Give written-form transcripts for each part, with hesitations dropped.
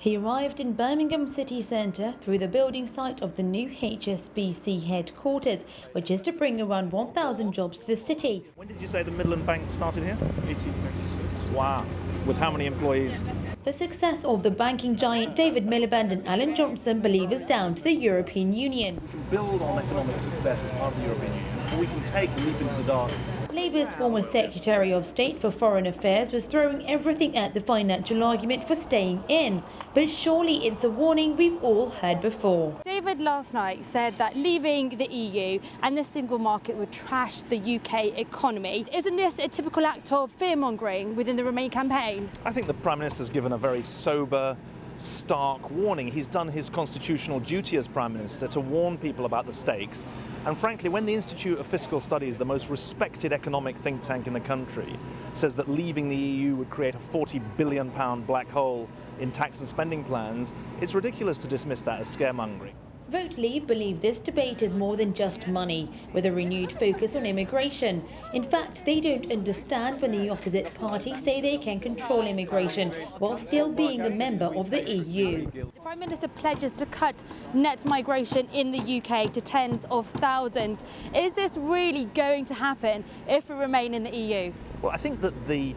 He arrived in Birmingham city centre through the building site of the new HSBC headquarters, which is to bring around 1,000 jobs to the city. When did you say the Midland Bank started here? 1836. Wow. With how many employees? The success of the banking giant David Miliband and Alan Johnson believe is down to the European Union. We can build on economic success as part of the European Union, but we can take the leap into the dark. Labour's former Secretary of State for Foreign Affairs was throwing everything at the financial argument for staying in. But surely it's a warning we've all heard before. David last night said that leaving the EU and the single market would trash the UK economy. Isn't this a typical act of fear-mongering within the Remain campaign? I think the Prime Minister's given a very sober, stark warning. He's done his constitutional duty as Prime Minister to warn people about the stakes. And frankly, when the Institute of Fiscal Studies, the most respected economic think tank in the country, says that leaving the EU would create a £40 billion black hole in tax and spending plans, it's ridiculous to dismiss that as scaremongering. Vote Leave believe this debate is more than just money, with a renewed focus on immigration. In fact, they don't understand when the opposite party say they can control immigration while still being a member of the EU. The Prime Minister pledges to cut net migration in the UK to tens of thousands. Is this really going to happen if we remain in the EU? Well, I think that the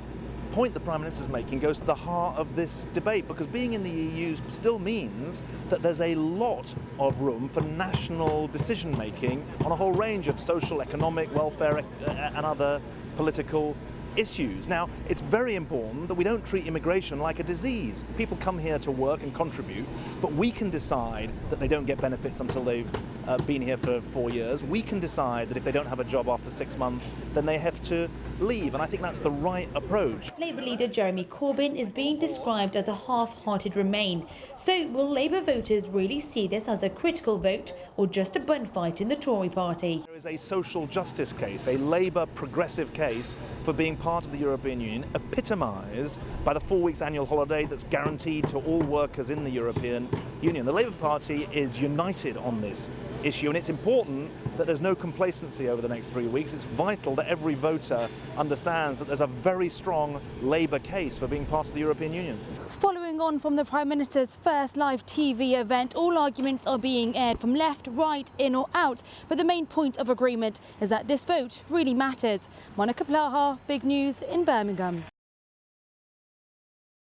point the Prime Minister is making goes to the heart of this debate, because being in the EU still means that there's a lot of room for national decision making on a whole range of social, economic, welfare and other political issues. Now, it's very important that we don't treat immigration like a disease. People come here to work and contribute, but we can decide that they don't get benefits until they've been here for 4 years. We can decide that if they don't have a job after 6 months, then they have to leave, and I think that's the right approach. Labour leader Jeremy Corbyn is being described as a half-hearted Remain. So will Labour voters really see this as a critical vote or just a bun fight in the Tory party? There is a social justice case, a Labour progressive case for being part of the European Union, epitomised by the 4 weeks annual holiday that's guaranteed to all workers in the European Union. The Labour Party is united on this issue, and it's important that there's no complacency over the next 3 weeks. It's vital that every voter understands that there's a very strong Labour case for being part of the European Union. Following on from the Prime Minister's first live TV event, all arguments are being aired from left, right, in or out. But the main point of agreement is that this vote really matters. Monica Plaha, Big News in Birmingham.